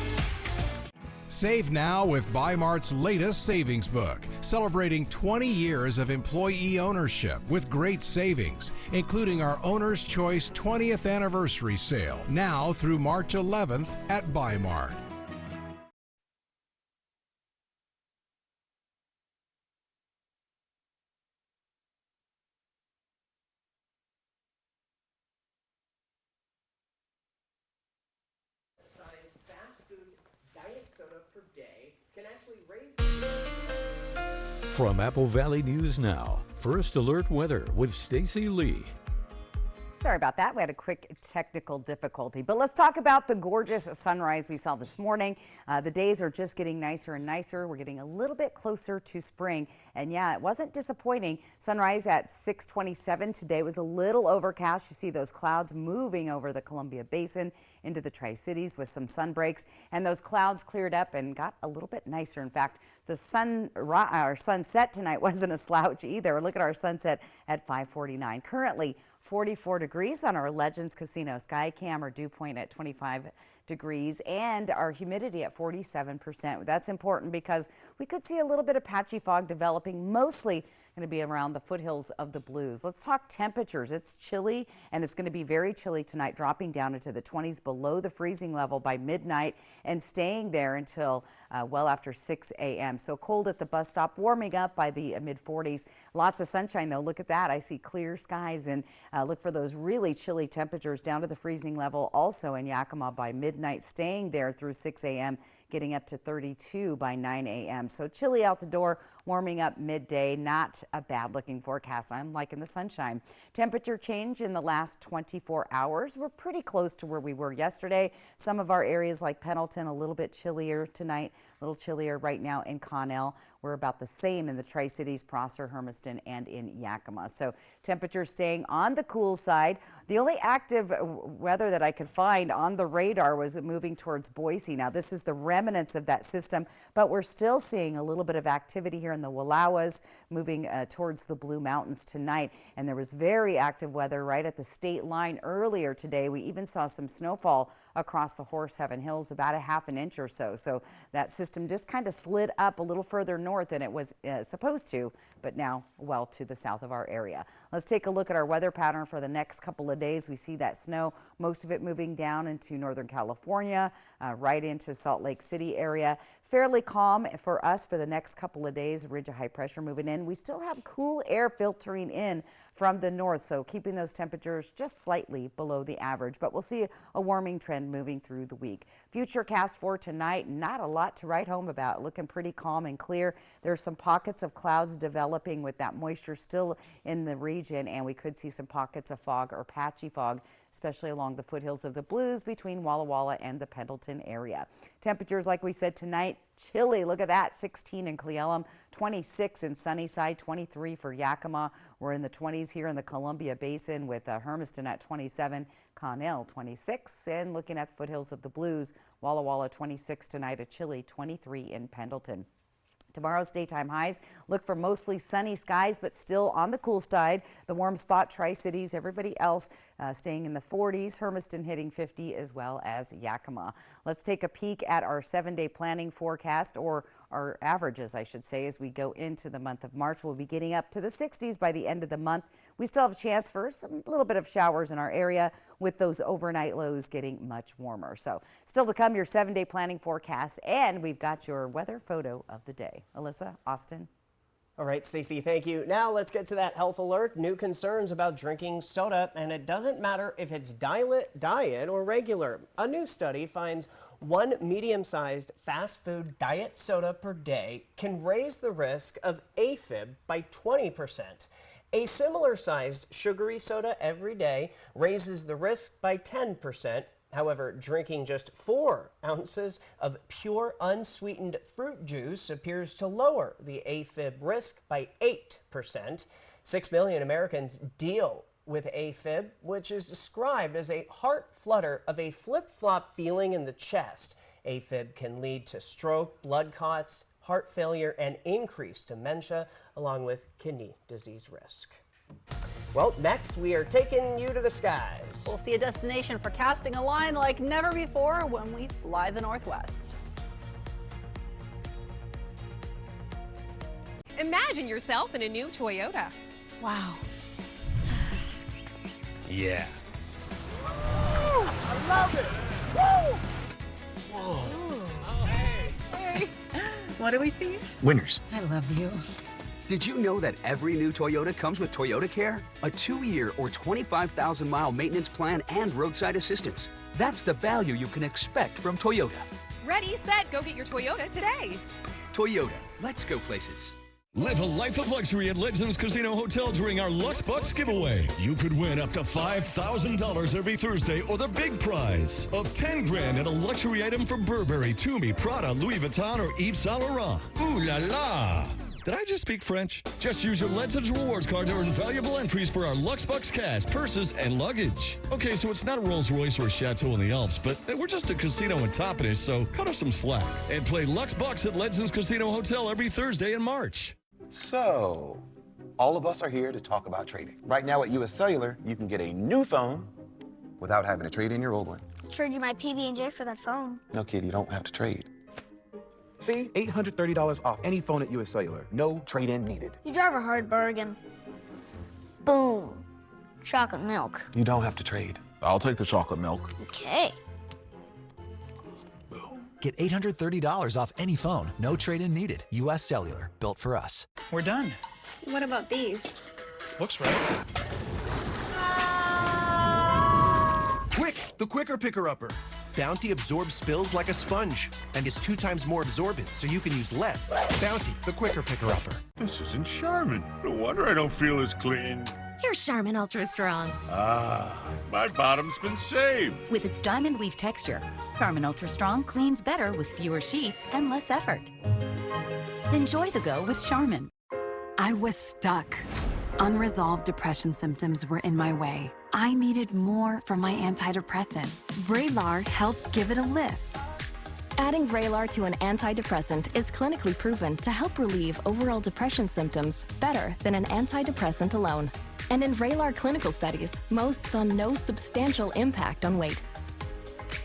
Save now with Bi-Mart's latest savings book, celebrating 20 years of employee ownership with great savings, including our Owner's Choice 20th Anniversary Sale, now through March 11th at Bi-Mart. From Apple Valley News Now, First Alert Weather with Stacy Lee. Sorry about that. We had a quick technical difficulty, but let's talk about the gorgeous sunrise we saw this morning. The days are just getting nicer and nicer. We're getting a little bit closer to spring, and yeah, it wasn't disappointing. Sunrise at 6:27 today was a little overcast. You see those clouds moving over the Columbia Basin into the Tri-Cities with some sun breaks, and those clouds cleared up and got a little bit nicer. In fact, the sunset tonight wasn't a slouch either. Look at our sunset at 5:49. Currently 44 degrees on our Legends Casino sky cam or dew point at 25 degrees, and our humidity at 47%. That's important because we could see a little bit of patchy fog developing, mostly going to be around the foothills of the Blues. Let's talk temperatures. It's chilly, and it's going to be very chilly tonight, dropping down into the 20s below the freezing level by midnight and staying there until well after 6 a.m. So cold at the bus stop, warming up by the mid-40s. Lots of sunshine, though. Look at that. I see clear skies, and look for those really chilly temperatures down to the freezing level also in Yakima by midnight, staying there through 6 a.m. getting up to 32 by 9 a.m. So chilly out the door, warming up midday. Not a bad looking forecast. I'm liking the sunshine. Temperature change in the last 24 hours. We're pretty close to where we were yesterday. Some of our areas like Pendleton, a little bit chillier tonight, a little chillier right now in Connell. We're about the same in the Tri-Cities, Prosser, Hermiston, and in Yakima. So temperatures staying on the cool side. The only active weather that I could find on the radar was moving towards Boise. Now, this is the remnants of that system, but we're still seeing a little bit of activity here in the Wallowas, moving towards the Blue Mountains tonight. And there was very active weather right at the state line earlier today. We even saw some snowfall across the Horse Heaven Hills, about a ½ an inch or so. So that system just kind of slid up a little further north than it was supposed to, but now well to the south of our area. Let's take a look at our weather pattern for the next couple of days. We see that snow, most of it moving down into Northern California, right into Salt Lake City area. Fairly calm for us for the next couple of days. A ridge of high pressure moving in. We still have cool air filtering in from the north, so keeping those temperatures just slightly below the average. But we'll see a warming trend moving through the week. Futurecast for tonight, not a lot to write home about. Looking pretty calm and clear. There are some pockets of clouds developing with that moisture still in the region, and we could see some pockets of fog or patchy fog, especially along the foothills of the Blues between Walla Walla and the Pendleton area. Temperatures, like we said tonight, chilly. Look at that, 16 in Cle Elum, 26 in Sunnyside, 23 for Yakima. We're in the 20s here in the Columbia Basin with Hermiston at 27, Connell 26, and looking at the foothills of the Blues, Walla Walla 26 tonight, a chilly 23 in Pendleton. Tomorrow's daytime highs look for mostly sunny skies, but still on the cool side. The warm spot, Tri-Cities, everybody else staying in the 40s. Hermiston hitting 50 as well as Yakima. Let's take a peek at our 7-day planning forecast, or our averages, I should say, as we go into the month of March. We'll be getting up to the 60s by the end of the month. We still have a chance for a little bit of showers in our area, with those overnight lows getting much warmer. So still to come, your 7-day planning forecast, and we've got your weather photo of the day. Alyssa, Austin. All right, Stacey, thank you. Now let's get to that health alert. New concerns about drinking soda, and it doesn't matter if it's diet or regular. A new study finds one medium-sized fast food diet soda per day can raise the risk of AFib by 20%. A similar-sized sugary soda every day raises the risk by 10%. However, drinking just 4 ounces of pure unsweetened fruit juice appears to lower the AFib risk by 8%. 6 million Americans deal with AFib, which is described as a heart flutter of a flip-flop feeling in the chest. AFib can lead to stroke, blood clots, heart failure, and increased dementia, along with kidney disease risk. Well, next we are taking you to the skies. We'll see a destination for casting a line like never before when we fly the Northwest. Imagine yourself in a new Toyota. Wow. Yeah. I love it. Woo! Whoa. Oh, hey. What are we, Steve? Winners. I love you. Did you know that every new Toyota comes with Toyota Care? A 2-year or 25,000-mile maintenance plan and roadside assistance. That's the value you can expect from Toyota. Ready, set, go get your Toyota today. Toyota, let's go places. Live a life of luxury at Legends Casino Hotel during our Lux Bucks giveaway. You could win up to $5,000 every Thursday, or the big prize of $10 grand and a luxury item from Burberry, Tumi, Prada, Louis Vuitton, or Yves Saint Laurent. Ooh la la! Did I just speak French? Just use your Legends rewards card to earn valuable entries for our Lux Bucks cash, purses, and luggage. Okay, so it's not a Rolls Royce or a Chateau in the Alps, but we're just a casino in Toppenish, so cut us some slack. And play Lux Bucks at Legends Casino Hotel every Thursday in March. So, all of us are here to talk about trading. Right now at US Cellular, you can get a new phone without having to trade in your old one. Trade you my PB&J for that phone. No, kid, you don't have to trade. See, $830 off any phone at US Cellular. No trade-in needed. You drive a hard bargain. Boom. Chocolate milk. You don't have to trade. I'll take the chocolate milk. Okay. Get $830 off any phone. No trade-in needed. US Cellular. Built for us. We're done. What about these? Looks right. Quick! The quicker picker-upper. Bounty absorbs spills like a sponge and is 2 times more absorbent, so you can use less. Bounty, the quicker picker-upper. This isn't Charmin. No wonder I don't feel as clean. Here's Charmin Ultra Strong. Ah, my bottom's been saved. With its diamond weave texture, Charmin Ultra Strong cleans better with fewer sheets and less effort. Enjoy the go with Charmin. I was stuck. Unresolved depression symptoms were in my way. I needed more from my antidepressant. Vraylar helped give it a lift. Adding Vraylar to an antidepressant is clinically proven to help relieve overall depression symptoms better than an antidepressant alone. And in Vraylar clinical studies, most saw no substantial impact on weight.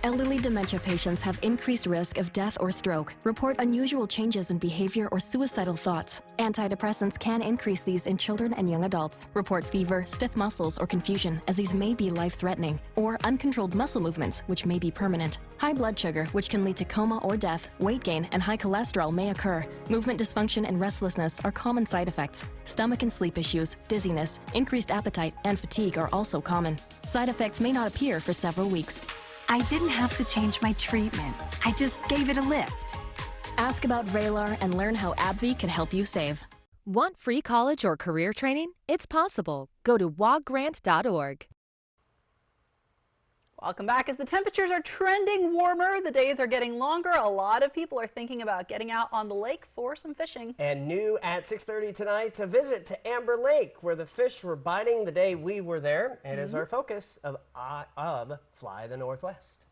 Elderly dementia patients have increased risk of death or stroke, report unusual changes in behavior or suicidal thoughts. Antidepressants can increase these in children and young adults, report fever, stiff muscles, or confusion, as these may be life-threatening, or uncontrolled muscle movements, which may be permanent. High blood sugar, which can lead to coma or death, weight gain, and high cholesterol may occur. Movement dysfunction and restlessness are common side effects. Stomach and sleep issues, dizziness, increased appetite, and fatigue are also common. Side effects may not appear for several weeks. I didn't have to change my treatment. I just gave it a lift. Ask about Vraylar and learn how AbbVie can help you save. Want free college or career training? It's possible. Go to woggrant.org. Welcome back. As the temperatures are trending warmer, the days are getting longer. A lot of people are thinking about getting out on the lake for some fishing. And new at 6:30 tonight, a visit to Amber Lake, where the fish were biting the day we were there. It is our focus of Fly the Northwest.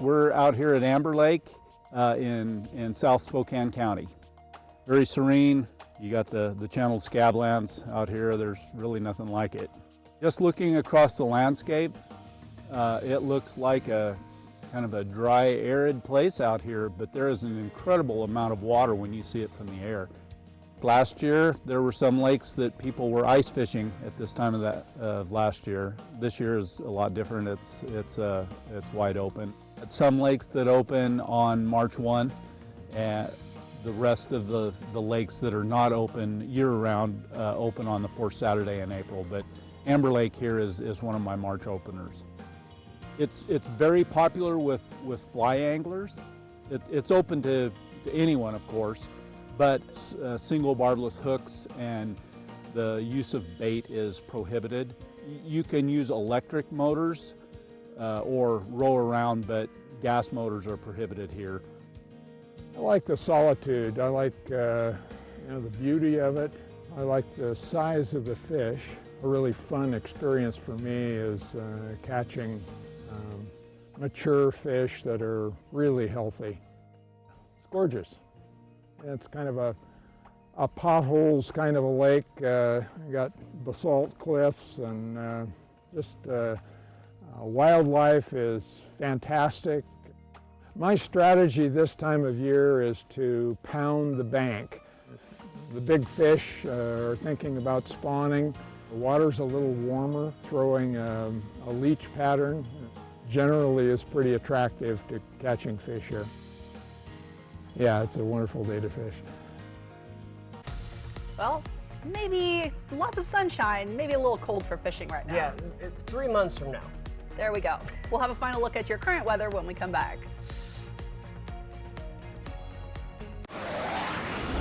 We're out here at Amber Lake in South Spokane County. Very serene. You got the channeled scablands out here. There's really nothing like it. Just looking across the landscape, it looks like a kind of a dry, arid place out here, but there is an incredible amount of water when you see it from the air. Last year, there were some lakes that people were ice fishing at this time of last year. This year is a lot different. It's wide open. At some lakes that open on March 1, and the rest of the lakes that are not open year-round open on the fourth Saturday in April. But Amber Lake here is one of my March openers. It's very popular with fly anglers. It's open to anyone, of course, but single barbless hooks and the use of bait is prohibited. You can use electric motors or row around, but gas motors are prohibited here. I like the solitude. I like the beauty of it. I like the size of the fish. A really fun experience for me is catching mature fish that are really healthy. It's gorgeous. It's kind of a potholes kind of a lake. You got basalt cliffs and wildlife is fantastic. My strategy this time of year is to pound the bank. If the big fish are thinking about spawning, the water's a little warmer, throwing a leech pattern generally is pretty attractive to catching fish here. Yeah, it's a wonderful day to fish. Well, maybe lots of sunshine, maybe a little cold for fishing right now. Yeah, 3 months from now. There we go. We'll have a final look at your current weather when we come back.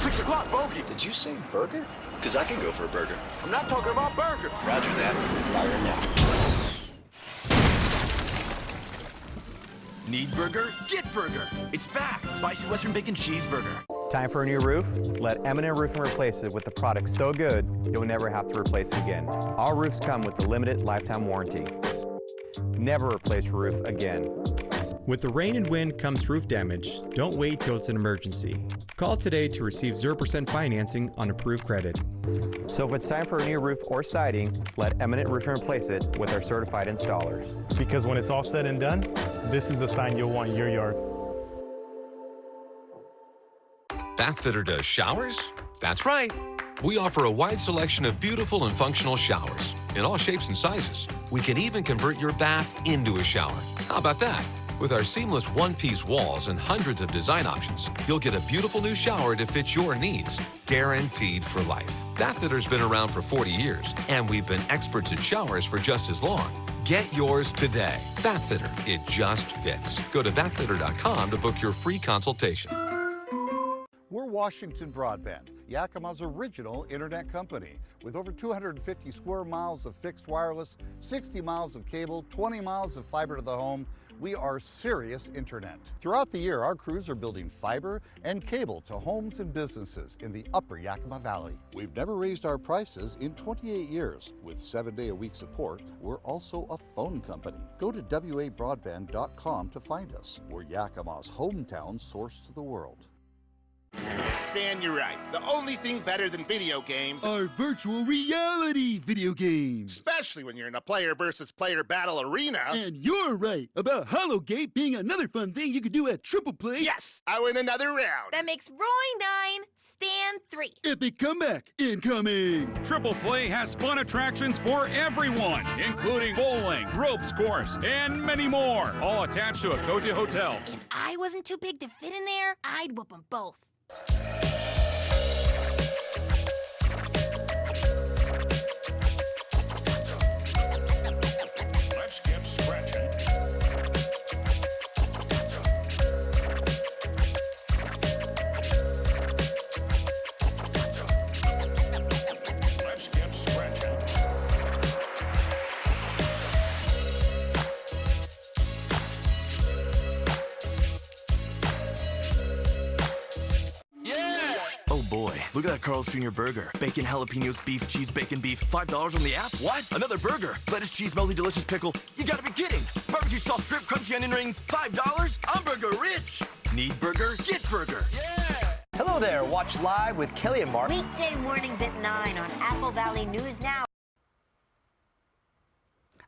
6 o'clock, bogey. Did you say burger? Because I can go for a burger. I'm not talking about burger. Roger that. Fire now. Need burger? Get burger. It's back. Spicy Western Bacon Cheeseburger. Time for a new roof? Let M&M Roofing replace it with a product so good, you'll never have to replace it again. Our roofs come with the limited lifetime warranty. Never replace your roof again. With the rain and wind comes roof damage. Don't wait till it's an emergency. Call today to receive 0% financing on approved credit. So if it's time for a new roof or siding, let M&M Roofing replace it with our certified installers. Because when it's all said and done, this is the sign you'll want in your yard. Bath Fitter does showers? That's right. We offer a wide selection of beautiful and functional showers in all shapes and sizes. We can even convert your bath into a shower. How about that? With our seamless one-piece walls and hundreds of design options, you'll get a beautiful new shower to fit your needs, guaranteed for life. Bathfitter's been around for 40 years, and we've been experts at showers for just as long. Get yours today. Bathfitter, it just fits. Go to bathfitter.com to book your free consultation. We're Washington Broadband, Yakima's original internet company. With over 250 square miles of fixed wireless, 60 miles of cable, 20 miles of fiber to the home, we are serious internet. Throughout the year, our crews are building fiber and cable to homes and businesses in the upper Yakima Valley. We've never raised our prices in 28 years. With 7-day-a-week support, we're also a phone company. Go to wabroadband.com to find us. We're Yakima's hometown source to the world. Stan, you're right. The only thing better than video games are virtual reality video games. Especially when you're in a player versus player battle arena. And you're right about Hollowgate being another fun thing you could do at Triple Play. Yes, I win another round. That makes Roy 9, Stan 3. Epic comeback incoming. Triple Play has fun attractions for everyone, including bowling, ropes course, and many more. All attached to a cozy hotel. If I wasn't too big to fit in there, I'd whoop them both. Let's get scratching. Let's get scratching. Oh boy, look at that Carl's Jr. burger. Bacon, jalapenos, beef, cheese, bacon, beef. $5 on the app? What? Another burger. Lettuce, cheese, melty, delicious pickle. You gotta be kidding. Barbecue sauce, strip, crunchy onion rings. $5? I'm burger rich. Need burger? Get burger. Hello there. Watch live with Kelly and Mark. Weekday mornings at 9 on Apple Valley News Now.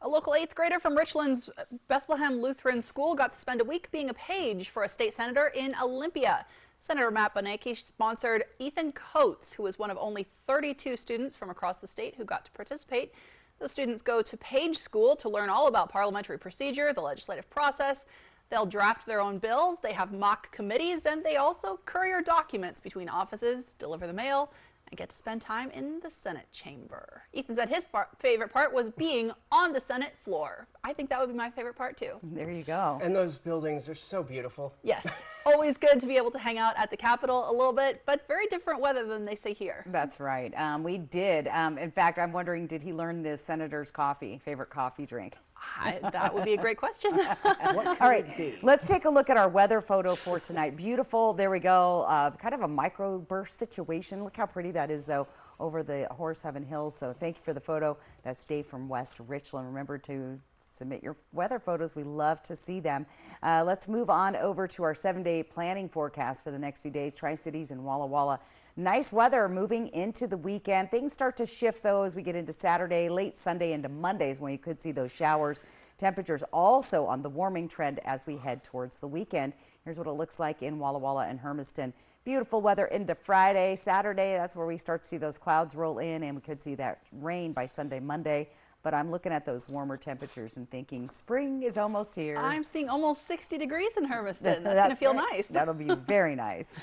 A local 8th grader from Richland's Bethlehem Lutheran School got to spend a week being a page for a state senator in Olympia. Senator Matt Bonacki sponsored Ethan Coates, who was one of only 32 students from across the state who got to participate. The students go to Page School to learn all about parliamentary procedure, the legislative process. They'll draft their own bills, they have mock committees, and they also courier documents between offices, deliver the mail, and get to spend time in the Senate chamber. Ethan said his favorite part was being on the Senate floor. I think that would be my favorite part too. There you go. And those buildings are so beautiful. Yes, always good to be able to hang out at the Capitol a little bit, but very different weather than they say here. That's right. We did. In fact, I'm wondering, did he learn the senator's favorite coffee drink? That would be a great question. All right, let's take a look at our weather photo for tonight. Beautiful, there we go, kind of a microburst situation. Look how pretty that is though over the Horse Heaven Hills. So thank you for the photo. That's Dave from West Richland. Remember to submit your weather photos. We love to see them. Let's move on over to our 7-day planning forecast for the next few days. Tri-Cities and Walla Walla. Nice weather moving into the weekend. Things start to shift though as we get into Saturday, late Sunday into Mondays when you could see those showers. Temperatures also on the warming trend as we head towards the weekend. Here's what it looks like in Walla Walla and Hermiston. Beautiful weather into Friday, Saturday. That's where we start to see those clouds roll in and we could see that rain by Sunday, Monday. But I'm looking at those warmer temperatures and thinking spring is almost here. I'm seeing almost 60 degrees in Hermiston. That's going to feel nice. That'll be very nice.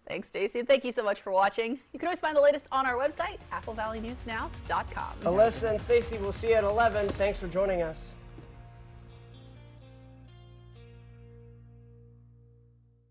Thanks, Stacey. And thank you so much for watching. You can always find the latest on our website, applevalleyNewsNow.com. Alyssa and Stacey, we'll see you at 11. Thanks for joining us.